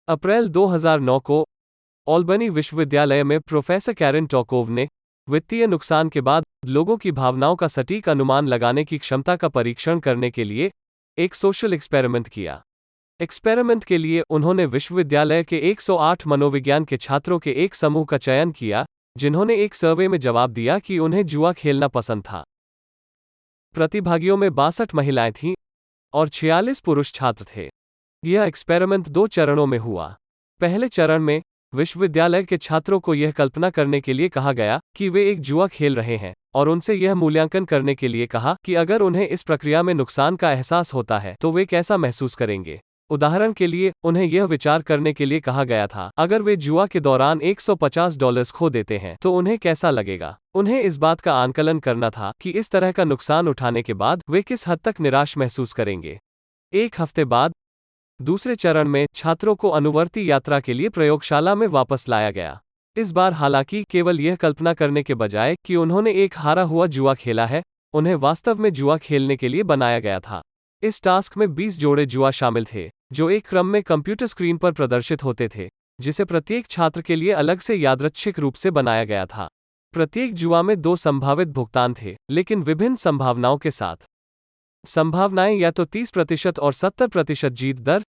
अप्रैल 2009 को ऑल्बनी विश्वविद्यालय में प्रोफेसर कैरन टॉकोव ने वित्तीय नुकसान के बाद लोगों की भावनाओं का सटीक अनुमान लगाने की क्षमता का परीक्षण करने के लिए एक सोशल एक्सपेरिमेंट किया। एक्सपेरिमेंट के लिए उन्होंने विश्वविद्यालय के 108 मनोविज्ञान के छात्रों के एक समूह का चयन किया, जिन्होंने एक सर्वे में जवाब दिया कि उन्हें जुआ खेलना पसंद था। प्रतिभागियों में 62 महिलाएं थीं और 46 पुरुष छात्र थे। यह एक्सपेरिमेंट 2 चरणों में हुआ। पहले चरण में विश्वविद्यालय के छात्रों को यह कल्पना करने के लिए कहा गया कि वे एक जुआ खेल रहे हैं, और उनसे यह मूल्यांकन करने के लिए कहा कि अगर उन्हें इस प्रक्रिया में नुकसान का एहसास होता है तो वे कैसा महसूस करेंगे। उदाहरण के लिए, उन्हें यह विचार करने के लिए कहा गया था, अगर वे जुआ के दौरान $150 खो देते हैं तो उन्हें कैसा लगेगा। उन्हें इस बात का आंकलन करना था कि इस तरह का नुकसान उठाने के बाद वे किस हद तक निराश महसूस करेंगे। 1 हफ्ते बाद दूसरे चरण में छात्रों को अनुवर्ती यात्रा के लिए प्रयोगशाला में वापस लाया गया। इस बार हालांकि केवल यह कल्पना करने के बजाय कि उन्होंने एक हारा हुआ जुआ खेला है, उन्हें वास्तव में जुआ खेलने के लिए बनाया गया था। इस टास्क में 20 जोड़े जुआ शामिल थे, जो एक क्रम में कंप्यूटर स्क्रीन पर प्रदर्शित होते थे, जिसे प्रत्येक छात्र के लिए अलग से यादृच्छिक रूप से बनाया गया था। प्रत्येक जुआ में 2 संभावित भुगतान थे, लेकिन विभिन्न संभावनाओं के साथ। संभावनाएं या तो 30% और 70% जीत दर,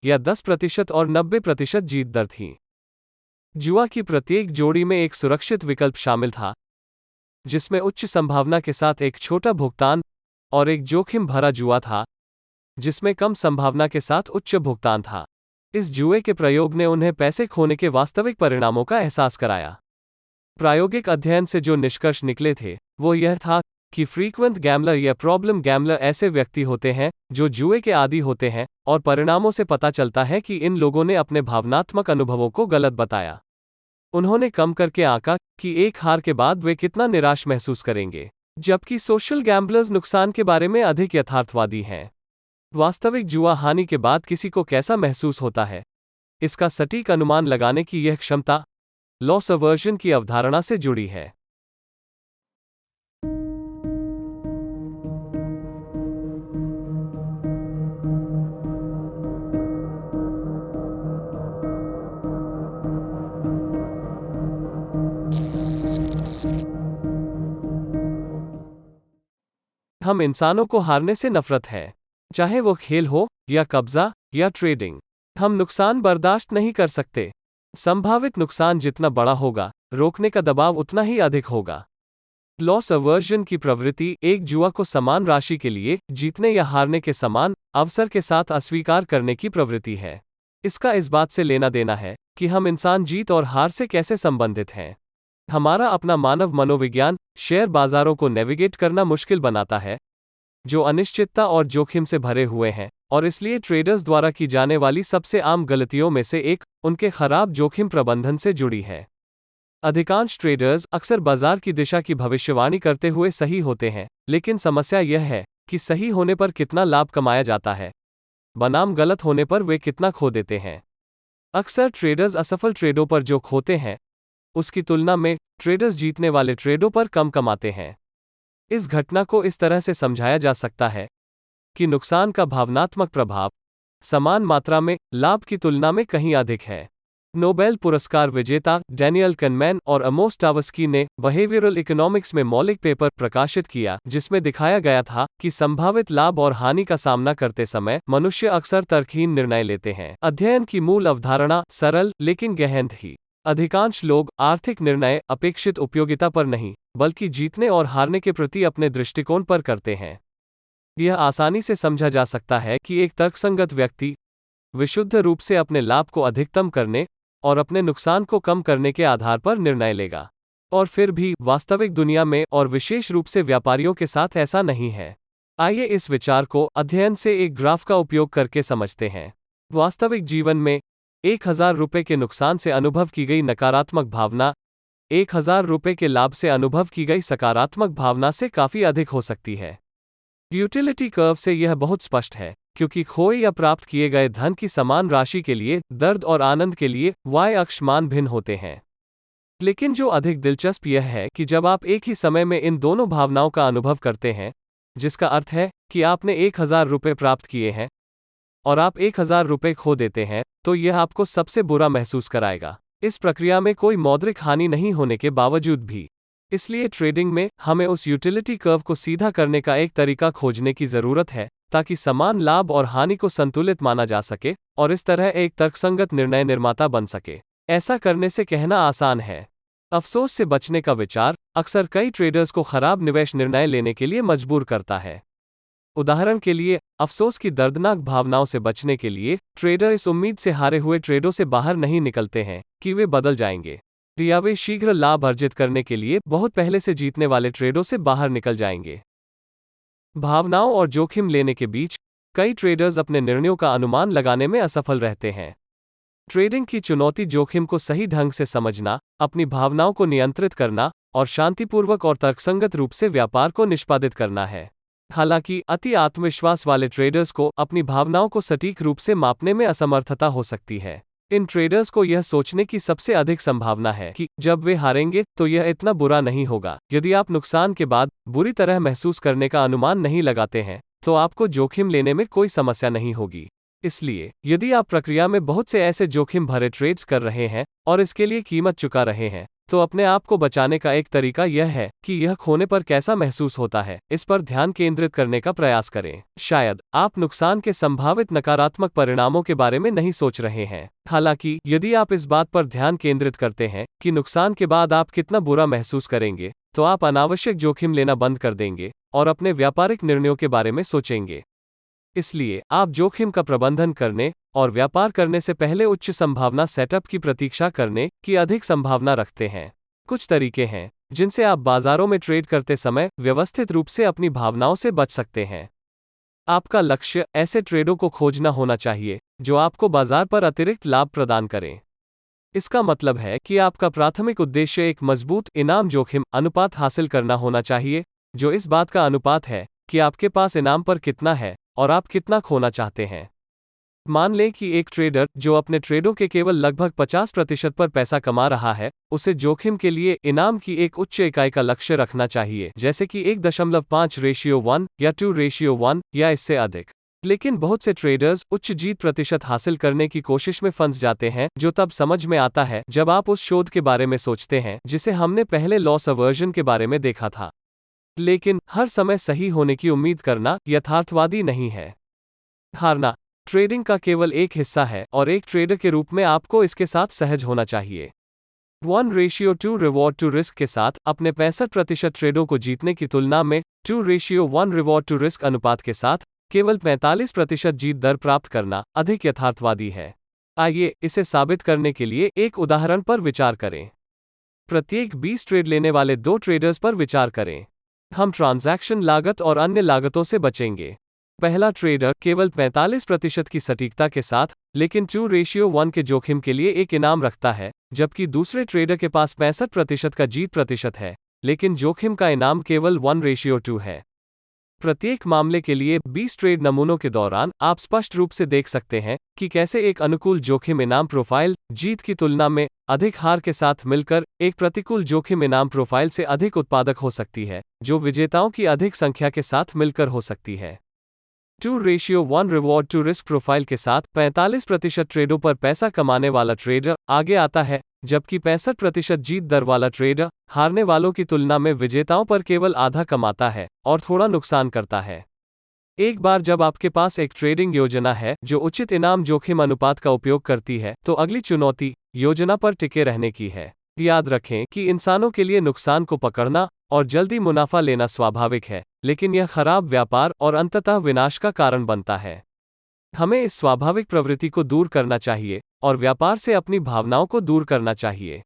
या 10% और 90% जीत दर थीं। जुआ की प्रत्येक जोड़ी में एक सुरक्षित विकल्प शामिल था, जिसमें उच्च संभावना के साथ एक छोटा भुगतान, और एक जोखिम भरा जुआ था, जिसमें कम संभावना के साथ उच्च भुगतान था। इस जुए के प्रयोग ने उन्हें पैसे खोने के वास्तविक परिणामों का एहसास कराया। प्रायोगिक अध्ययन से जो निष्कर्ष निकले थे, वो यह था कि फ्रीक्वेंट गैम्बलर या प्रॉब्लम गैम्बलर ऐसे व्यक्ति होते हैं जो जुए के आदी होते हैं, और परिणामों से पता चलता है कि इन लोगों ने अपने भावनात्मक अनुभवों को गलत बताया। उन्होंने कम करके आंका कि एक हार के बाद वे कितना निराश महसूस करेंगे, जबकि सोशल गैम्बलर्स नुकसान के बारे में अधिक यथार्थवादी हैं। वास्तविक जुआ हानि के बाद किसी को कैसा महसूस होता है, इसका सटीक अनुमान लगाने की यह क्षमता लॉस अवर्जन की अवधारणा से जुड़ी है। हम इंसानों को हारने से नफरत है, चाहे वो खेल हो या कब्जा या ट्रेडिंग। हम नुकसान बर्दाश्त नहीं कर सकते। संभावित नुकसान जितना बड़ा होगा, रोकने का दबाव उतना ही अधिक होगा। लॉस अवर्जन की प्रवृत्ति एक जुआ को समान राशि के लिए जीतने या हारने के समान अवसर के साथ अस्वीकार करने की प्रवृत्ति है। इसका इस बात से लेना देना है कि हम इंसान जीत और हार से कैसे संबंधित हैं। हमारा अपना मानव मनोविज्ञान शेयर बाजारों को नेविगेट करना मुश्किल बनाता है, जो अनिश्चितता और जोखिम से भरे हुए हैं, और इसलिए ट्रेडर्स द्वारा की जाने वाली सबसे आम गलतियों में से एक उनके खराब जोखिम प्रबंधन से जुड़ी है। अधिकांश ट्रेडर्स अक्सर बाजार की दिशा की भविष्यवाणी करते हुए सही होते हैं, लेकिन समस्या यह है कि सही होने पर कितना लाभ कमाया जाता है, बनाम गलत होने पर वे कितना खो देते हैं। अक्सर ट्रेडर्स असफल ट्रेडों पर जो खोते हैं, उसकी तुलना में ट्रेडर्स जीतने वाले ट्रेडों पर कम कमाते हैं। इस घटना को इस तरह से समझाया जा सकता है कि नुकसान का भावनात्मक प्रभाव समान मात्रा में लाभ की तुलना में कहीं अधिक है। नोबेल पुरस्कार विजेता डैनियल कनमैन और अमोस टावस्की ने बिहेवियरल इकोनॉमिक्स में मौलिक पेपर प्रकाशित किया, जिसमें दिखाया गया था कि संभावित लाभ और हानि का सामना करते समय मनुष्य अक्सर तर्कहीन निर्णय लेते हैं। अध्ययन की मूल अवधारणा सरल लेकिन गहन थी। अधिकांश लोग आर्थिक निर्णय अपेक्षित उपयोगिता पर नहीं, बल्कि जीतने और हारने के प्रति अपने दृष्टिकोण पर करते हैं। यह आसानी से समझा जा सकता है कि एक तर्कसंगत व्यक्ति विशुद्ध रूप से अपने लाभ को अधिकतम करने और अपने नुकसान को कम करने के आधार पर निर्णय लेगा। और फिर भी वास्तविक दुनिया में और विशेष रूप से व्यापारियों के साथ ऐसा नहीं है। आइए इस विचार को अध्ययन से एक ग्राफ का उपयोग करके समझते हैं। वास्तविक जीवन में 1000 रुपये के नुकसान से अनुभव की गई नकारात्मक भावना 1000 रुपये के लाभ से अनुभव की गई सकारात्मक भावना से काफी अधिक हो सकती है। यूटिलिटी कर्व से यह बहुत स्पष्ट है, क्योंकि खोए या प्राप्त किए गए धन की समान राशि के लिए दर्द और आनंद के लिए y अक्ष मान भिन्न होते हैं। लेकिन जो अधिक दिलचस्प यह है कि जब आप एक ही समय में इन दोनों भावनाओं का अनुभव करते हैं, जिसका अर्थ है कि आपने 1000 रुपये प्राप्त किए हैं और आप 1000 रुपये खो देते हैं, तो यह आपको सबसे बुरा महसूस कराएगा। इस प्रक्रिया में कोई मौद्रिक हानि नहीं होने के बावजूद भी। इसलिए ट्रेडिंग में हमें उस यूटिलिटी कर्व को सीधा करने का एक तरीका खोजने की जरूरत है, ताकि समान लाभ और हानि को संतुलित माना जा सके और इस तरह एक तर्कसंगत निर्णय निर्माता बन सके। ऐसा करने से कहना आसान है। अफसोस से बचने का विचार अक्सर कई ट्रेडर्स को खराब निवेश निर्णय लेने के लिए मजबूर करता है। उदाहरण के लिए, अफसोस की दर्दनाक भावनाओं से बचने के लिए ट्रेडर इस उम्मीद से हारे हुए ट्रेडों से बाहर नहीं निकलते हैं कि वे बदल जाएंगे, या वे शीघ्र लाभ अर्जित करने के लिए बहुत पहले से जीतने वाले ट्रेडों से बाहर निकल जाएंगे। भावनाओं और जोखिम लेने के बीच कई ट्रेडर्स अपने निर्णयों का अनुमान लगाने में असफल रहते हैं। ट्रेडिंग की चुनौती जोखिम को सही ढंग से समझना, अपनी भावनाओं को नियंत्रित करना और शांतिपूर्वक और तर्कसंगत रूप से व्यापार को निष्पादित करना है। हालांकि अति आत्मविश्वास वाले ट्रेडर्स को अपनी भावनाओं को सटीक रूप से मापने में असमर्थता हो सकती है। इन ट्रेडर्स को यह सोचने की सबसे अधिक संभावना है कि जब वे हारेंगे तो यह इतना बुरा नहीं होगा। यदि आप नुकसान के बाद बुरी तरह महसूस करने का अनुमान नहीं लगाते हैं, तो आपको जोखिम लेने में कोई समस्या नहीं होगी। इसलिए यदि आप प्रक्रिया में बहुत से ऐसे जोखिम भरे ट्रेड्स कर रहे हैं और इसके लिए कीमत चुका रहे हैं, तो अपने आप को बचाने का एक तरीका यह है कि यह खोने पर कैसा महसूस होता है, इस पर ध्यान केंद्रित करने का प्रयास करें। शायद आप नुकसान के संभावित नकारात्मक परिणामों के बारे में नहीं सोच रहे हैं। हालांकि यदि आप इस बात पर ध्यान केंद्रित करते हैं कि नुकसान के बाद आप कितना बुरा महसूस करेंगे, तो आप अनावश्यक जोखिम लेना बंद कर देंगे और अपने व्यापारिक निर्णयों के बारे में सोचेंगे। इसलिए आप जोखिम का प्रबंधन करने और व्यापार करने से पहले उच्च संभावना सेटअप की प्रतीक्षा करने की अधिक संभावना रखते हैं। कुछ तरीके हैं जिनसे आप बाजारों में ट्रेड करते समय व्यवस्थित रूप से अपनी भावनाओं से बच सकते हैं। आपका लक्ष्य ऐसे ट्रेडों को खोजना होना चाहिए जो आपको बाजार पर अतिरिक्त लाभ प्रदान करें। इसका मतलब है कि आपका प्राथमिक उद्देश्य एक मजबूत इनाम जोखिम अनुपात हासिल करना होना चाहिए, जो इस बात का अनुपात है कि आपके पास इनाम पर कितना है और आप कितना खोना चाहते हैं। मान लें कि एक ट्रेडर जो अपने ट्रेडों के केवल लगभग 50% पर पैसा कमा रहा है, उसे जोखिम के लिए इनाम की एक उच्च इकाई का लक्ष्य रखना चाहिए, जैसे कि 1.5:1 या 2:1 या इससे अधिक। लेकिन बहुत से ट्रेडर्स उच्च जीत प्रतिशत हासिल करने की कोशिश में फंस जाते हैं, जो तब समझ में आता है जब आप उस शोध के बारे में सोचते हैं जिसे हमने पहले लॉस अवर्जन के बारे में देखा था। लेकिन हर समय सही होने की उम्मीद करना यथार्थवादी नहीं है। हारना ट्रेडिंग का केवल एक हिस्सा है और एक ट्रेडर के रूप में आपको इसके साथ सहज होना चाहिए। 1:2 रिवॉर्ड टू रिस्क के साथ अपने 65% ट्रेडों को जीतने की तुलना में 2:1 रिवॉर्ड टू रिस्क अनुपात के साथ केवल 45% जीत दर प्राप्त करना अधिक यथार्थवादी है। आइए इसे साबित करने के लिए एक उदाहरण पर विचार करें। प्रत्येक 20 ट्रेड लेने वाले 2 ट्रेडर्स पर विचार करें। हम ट्रांजैक्शन लागत और अन्य लागतों से बचेंगे। पहला ट्रेडर केवल 45% की सटीकता के साथ लेकिन 2:1 के जोखिम के लिए एक इनाम रखता है, जबकि दूसरे ट्रेडर के पास 65% का जीत प्रतिशत है, लेकिन जोखिम का इनाम केवल 1:2 है। प्रत्येक मामले के लिए 20 ट्रेड नमूनों के दौरान आप स्पष्ट रूप से देख सकते हैं कि कैसे एक अनुकूल जोखिम इनाम प्रोफाइल जीत की तुलना में अधिक हार के साथ मिलकर एक प्रतिकूल जोखिम इनाम प्रोफाइल से अधिक उत्पादक हो सकती है, जो विजेताओं की अधिक संख्या के साथ मिलकर हो सकती है। 2:1 रिवॉर्ड टू रिस्क प्रोफाइल के साथ 45% ट्रेडों पर पैसा कमाने वाला ट्रेडर आगे आता है, जबकि 65% जीत दर वाला ट्रेडर हारने वालों की तुलना में विजेताओं पर केवल आधा कमाता है और थोड़ा नुकसान करता है। एक बार जब आपके पास एक ट्रेडिंग योजना है जो उचित इनाम जोखिम अनुपात का उपयोग करती है, तो अगली चुनौती योजना पर टिके रहने की है। याद रखें कि इंसानों के लिए नुकसान को पकड़ना और जल्दी मुनाफा लेना स्वाभाविक है, लेकिन यह खराब व्यापार और अंततः विनाश का कारण बनता है। हमें इस स्वाभाविक प्रवृत्ति को दूर करना चाहिए और व्यापार से अपनी भावनाओं को दूर करना चाहिए।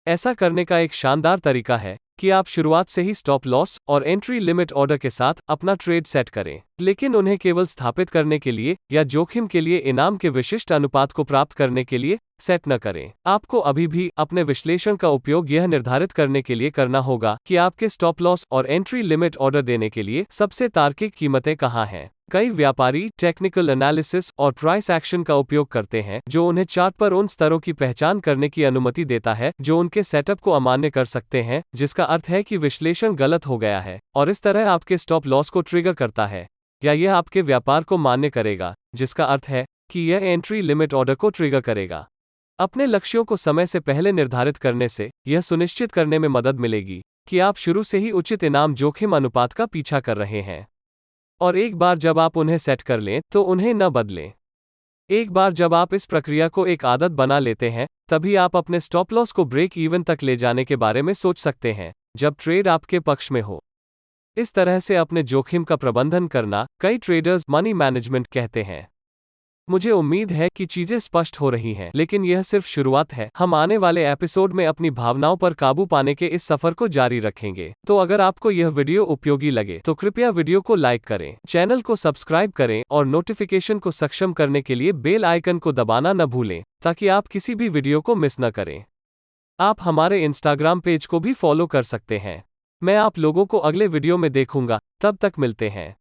ऐसा करने का एक शानदार तरीका है कि आप शुरुआत से ही स्टॉप लॉस और एंट्री लिमिट ऑर्डर के साथ अपना ट्रेड सेट करें, लेकिन उन्हें केवल स्थापित करने के लिए या जोखिम के लिए इनाम के विशिष्ट अनुपात को प्राप्त करने के लिए सेट न करें। आपको अभी भी अपने विश्लेषण का उपयोग यह निर्धारित करने के लिए करना होगा कि आपके स्टॉप लॉस और एंट्री लिमिट ऑर्डर देने के लिए सबसे तार्किक कीमतें कहां हैं। कई व्यापारी टेक्निकल एनालिसिस और प्राइस एक्शन का उपयोग करते हैं, जो उन्हें चार्ट पर उन स्तरों की पहचान करने की अनुमति देता है जो उनके सेटअप को अमान्य कर सकते हैं, जिसका अर्थ है कि विश्लेषण गलत हो गया है और इस तरह आपके स्टॉप लॉस को ट्रिगर करता है। या यह आपके व्यापार को मान्य करेगा, जिसका अर्थ है कि यह एंट्री लिमिट ऑर्डर को ट्रिगर करेगा। अपने लक्ष्यों को समय से पहले निर्धारित करने से यह सुनिश्चित करने में मदद मिलेगी कि आप शुरू से ही उचित इनाम जोखिम अनुपात का पीछा कर रहे हैं। और एक बार जब आप उन्हें सेट कर लें, तो उन्हें न बदलें। एक बार जब आप इस प्रक्रिया को एक आदत बना लेते हैं, तभी आप अपने स्टॉप लॉस को ब्रेक इवन तक ले जाने के बारे में सोच सकते हैं, जब ट्रेड आपके पक्ष में हो। इस तरह से अपने जोखिम का प्रबंधन करना, कई ट्रेडर्स मनी मैनेजमेंट कहते हैं। मुझे उम्मीद है कि चीजें स्पष्ट हो रही हैं, लेकिन यह सिर्फ शुरुआत है। हम आने वाले एपिसोड में अपनी भावनाओं पर काबू पाने के इस सफर को जारी रखेंगे। तो अगर आपको यह वीडियो उपयोगी लगे तो कृपया वीडियो को लाइक करें, चैनल को सब्सक्राइब करें और नोटिफिकेशन को सक्षम करने के लिए बेल आइकन को दबाना न भूलें, ताकि आप किसी भी वीडियो को मिस न करें। आप हमारे इंस्टाग्राम पेज को भी फॉलो कर सकते हैं। मैं आप लोगों को अगले वीडियो में देखूंगा। तब तक मिलते हैं।